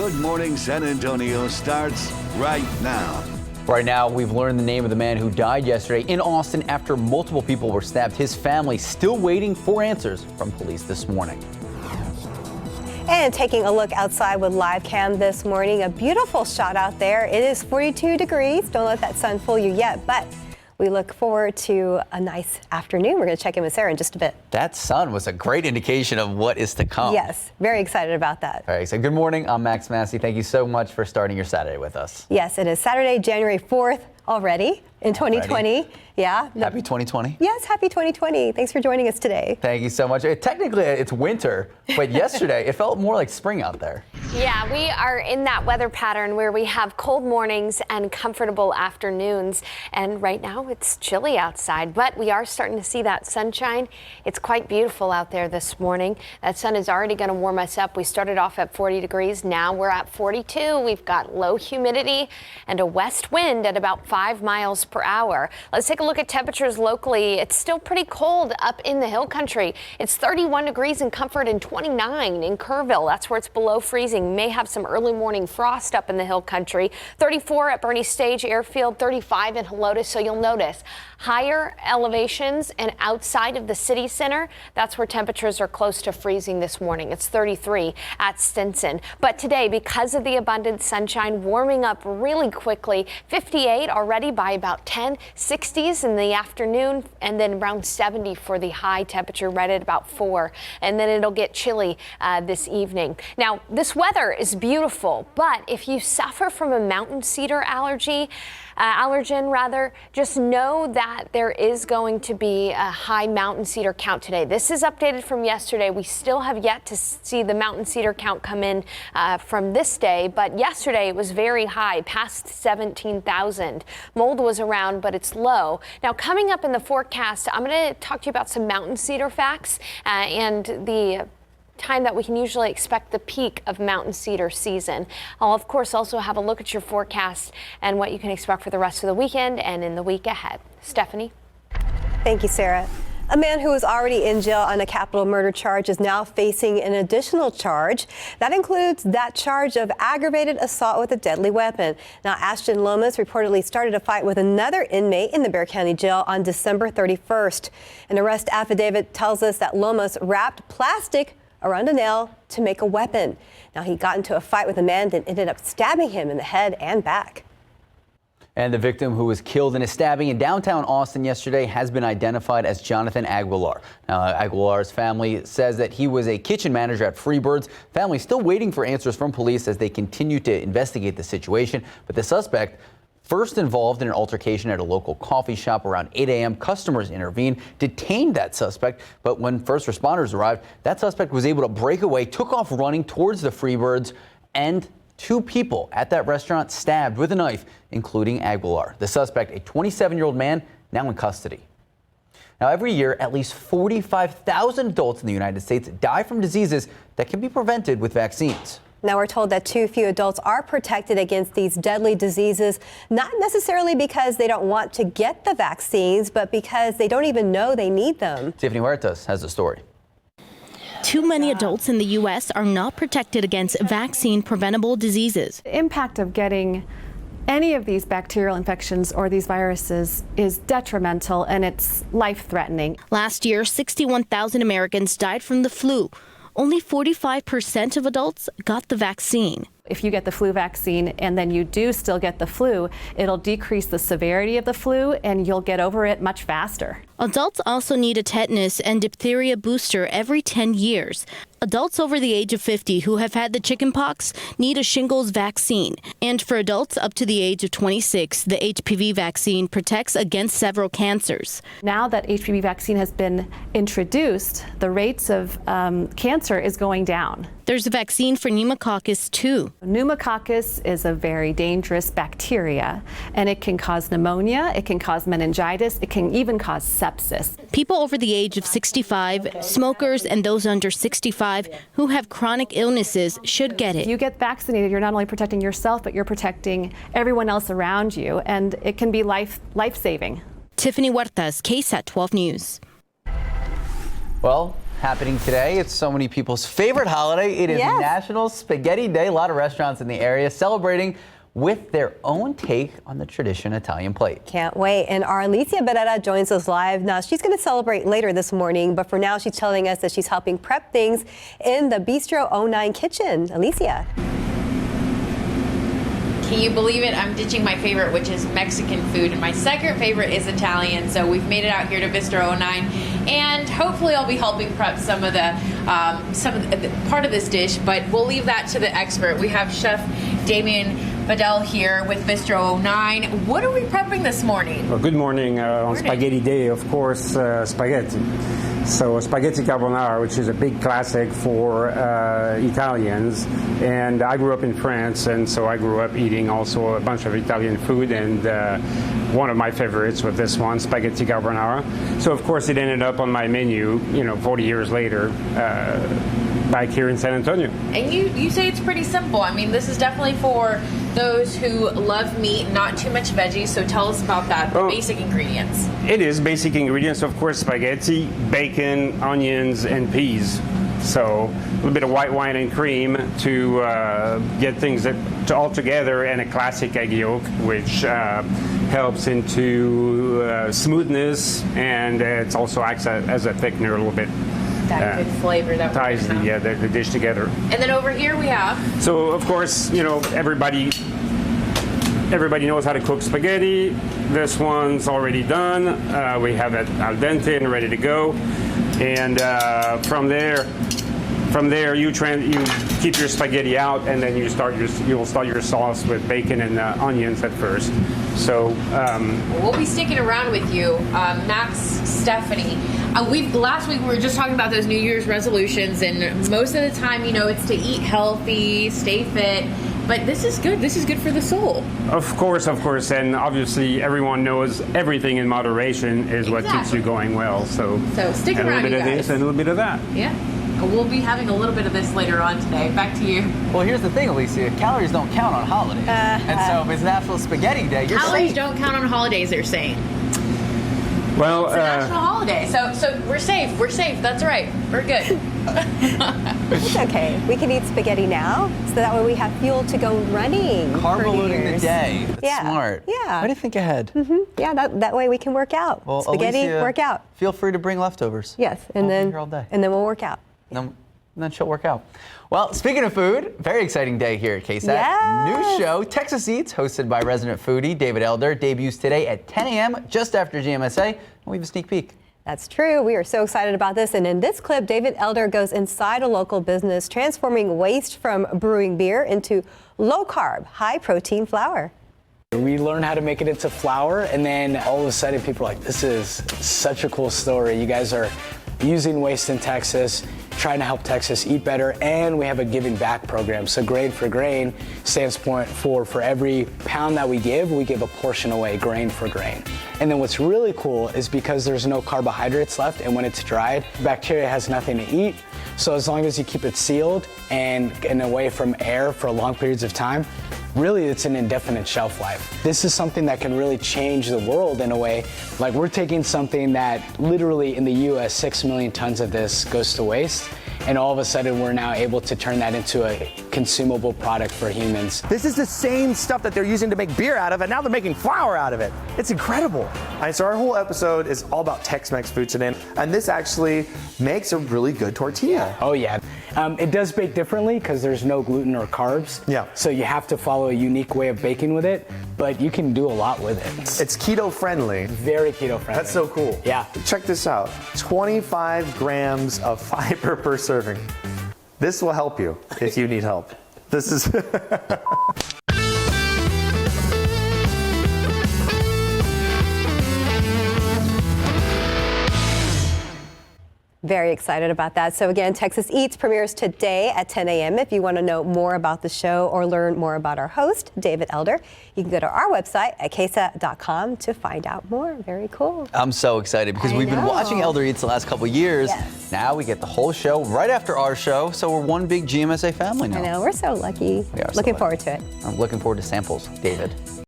Good Morning San Antonio starts right now. Right now, we've learned the name of the man who died yesterday in Austin after multiple people were stabbed. His family still waiting for answers from police this morning. And taking a look outside with live cam this morning, a beautiful shot out there. It is 42 degrees. Don't let that sun fool you yet, but we look forward to a nice afternoon. We're going to check in with Sarah in just a bit. That sun was a great indication of what is to come. Yes, very excited about that. All right, so good morning. I'm Max Massey. Thank you so much for starting your Saturday with us. Yes, it is Saturday, January 4th already in 2020. Yeah. Happy 2020. Yes, happy 2020. Thanks for joining us today. Thank you so much. Technically, it's winter, but yesterday it felt more like spring out there. Yeah, we are in that weather pattern where we have cold mornings and comfortable afternoons. And right now it's chilly outside, but we are starting to see that sunshine. It's quite beautiful out there this morning. That sun is already going to warm us up. We started off at 40 degrees. Now we're at 42. We've got low humidity and a west wind at about 5 miles per hour. Let's take a look at temperatures locally. It's still pretty cold up in the hill country. It's 31 degrees in Comfort and 29 in Kerrville. That's where it's below freezing. May have some early morning frost up in the hill country. 34 at Bernie Stage Airfield, 35 in Helotes. So you'll notice higher elevations and outside of the city center, that's where temperatures are close to freezing this morning. It's 33 at Stinson. But today, because of the abundant sunshine, warming up really quickly. 58 already by about 10, 60s in the afternoon, and then around 70 for the high temperature right at about 4. And then it'll get chilly this evening. Now, this weather is beautiful, but if you suffer from a mountain cedar allergen, just know that there is going to be a high mountain cedar count today. This is updated from yesterday. We still have yet to see the mountain cedar count come in from this day, but yesterday it was very high, past 17,000. Mold was around, but it's low. Now, coming up in the forecast, I'm going to talk to you about some mountain cedar facts and the time that we can usually expect the peak of mountain cedar season. I'll of course also have a look at your forecast and what you can expect for the rest of the weekend and in the week ahead. Stephanie. Thank you, Sarah. A man who was already in jail on a capital murder charge is now facing an additional charge. That includes that charge of aggravated assault with a deadly weapon. Now, Ashton Lomas reportedly started a fight with another inmate in the Bexar County Jail on December 31st. An arrest affidavit tells us that Lomas wrapped plastic around a nail to make a weapon. Now, he got into a fight with a man and ended up stabbing him in the head and back. And the victim, who was killed in a stabbing in downtown Austin yesterday, has been identified as Jonathan Aguilar. Now, Aguilar's family says that he was a kitchen manager at Freebird's. Family still waiting for answers from police as they continue to investigate the situation. But the suspect, first involved in an altercation at a local coffee shop around 8 a.m. Customers intervened, detained that suspect. But when first responders arrived, that suspect was able to break away, took off running towards the Freebirds, and 2 people at that restaurant stabbed with a knife, including Aguilar. The suspect, a 27-year-old man, now in custody. Now, every year, at least 45,000 adults in the United States die from diseases that can be prevented with vaccines. Now, we're told that too few adults are protected against these deadly diseases, not necessarily because they don't want to get the vaccines, but because they don't even know they need them. Tiffany Huertas has the story. Too many adults in the U.S. are not protected against vaccine-preventable diseases. The impact of getting any of these bacterial infections or these viruses is detrimental, and it's life-threatening. Last year, 61,000 Americans died from the flu. Only 45% of adults got the vaccine. If you get the flu vaccine and then you do still get the flu, it'll decrease the severity of the flu and you'll get over it much faster. Adults also need a tetanus and diphtheria booster every 10 years. Adults over the age of 50 who have had the chickenpox need a shingles vaccine. And for adults up to the age of 26, the HPV vaccine protects against several cancers. Now that HPV vaccine has been introduced, the rates of cancer is going down. There's a vaccine for pneumococcus too. Pneumococcus is a very dangerous bacteria, and it can cause pneumonia, it can cause meningitis, it can even cause sepsis. People over the age of 65, smokers, and those under 65 who have chronic illnesses should get it. If you get vaccinated, you're not only protecting yourself, but you're protecting everyone else around you, and it can be life-saving. Tiffany Huertas, Ksat12 News. Well, happening today. It's so many people's favorite holiday. It is Yes. National Spaghetti Day. A lot of restaurants in the area celebrating with their own take on the tradition Italian plate. Can't wait. And our Alicia Beretta joins us live. Now, she's going to celebrate later this morning, but for now, she's telling us that she's helping prep things in the Bistro 09 kitchen. Alicia. Can you believe it? I'm ditching my favorite, which is Mexican food, and my second favorite is Italian. So we've made it out here to Bistro 09, and hopefully I'll be helping prep some of the part of this dish. But we'll leave that to the expert. We have Chef Damien Badel here with Bistro 09. What are we prepping this morning? Well, good morning. On Spaghetti Day, of course, spaghetti. So spaghetti carbonara, which is a big classic for Italians. And I grew up in France, and so I grew up eating also a bunch of Italian food. And one of my favorites was this one, spaghetti carbonara. So of course it ended up on my menu, 40 years later, back here in San Antonio. And you say it's pretty simple. I mean, this is definitely for those who love meat, not too much veggies. So tell us about that, the basic ingredients. It is basic ingredients, of course, spaghetti, bacon, onions, and peas. So a little bit of white wine and cream to get things all together, and a classic egg yolk, which helps into smoothness, and it also acts as a thickener a little bit. That good flavor that ties the dish together. And then over here we have. So of course, everybody knows how to cook spaghetti. This one's already done. We have it al dente and ready to go. And from there, you keep your spaghetti out, and then you'll start your sauce with bacon and onions at first. So we'll be sticking around with you, Max, Stephanie. Last week we were just talking about those New Year's resolutions, and most of the time, it's to eat healthy, stay fit. But this is good. This is good for the soul. Of course, and obviously everyone knows everything in moderation is what keeps you going well. So stick around, you guys. A little bit of this and a little bit of that. Yeah. We'll be having a little bit of this later on today. Back to you. Well, here's the thing, Alicia. Calories don't count on holidays. And so if it's National Spaghetti Day, you're Calories safe. don't count on holidays, they're saying. Well, it's a national holiday, so we're safe. We're safe. That's right. We're good. It's okay. We can eat spaghetti now, so that way we have fuel to go running. Carb for New loading the Year's. day. That's Yeah. smart. Yeah. Way to think ahead. Yeah, that way we can work out. Well, Spaghetti, Alicia, work out. Feel free to bring leftovers. Yes, I'll and be then here all day. we'll work out. And then she'll work out. Well, speaking of food, very exciting day here at Ksat. Yes. New show, Texas Eats, hosted by resident foodie David Elder, debuts today at 10 a.m. just after GMSA. And we have a sneak peek. That's true. We are so excited about this. And in this clip, David Elder goes inside a local business, transforming waste from brewing beer into low-carb, high-protein flour. We learned how to make it into flour, and then all of a sudden people are like, this is such a cool story. You guys are using waste in Texas, trying to help Texas eat better, and we have a giving back program. So Grain for Grain stands for every pound that we give a portion away, grain for grain. And then what's really cool is because there's no carbohydrates left, and when it's dried, bacteria has nothing to eat. So as long as you keep it sealed and away from air for long periods of time, really it's an indefinite shelf life. This is something that can really change the world in a way. Like, we're taking something that literally in the US, 6 million tons of this goes to waste, and all of a sudden we're now able to turn that into a consumable product for humans. This is the same stuff that they're using to make beer out of, and now they're making flour out of it. It's incredible. All right, so our whole episode is all about Tex-Mex food today, and this actually makes a really good tortilla. Oh yeah. It does bake differently because there's no gluten or carbs. Yeah. So you have to follow a unique way of baking with it, but you can do a lot with it. It's keto friendly. Very keto friendly. That's so cool. Yeah. Check this out. 25 grams of fiber per serving. This will help you if you need help. This is... Very excited about that. So again, Texas Eats premieres today at 10 a.m. If you want to know more about the show or learn more about our host, David Elder, you can go to our website at ksat.com to find out more. Very cool. I'm so excited because we've been watching Elder Eats the last couple of years. Yes. Now we get the whole show right after our show, so we're one big GMSA family now. I know, we're so lucky. We are so Looking lucky. forward to it. I'm looking forward to samples, David.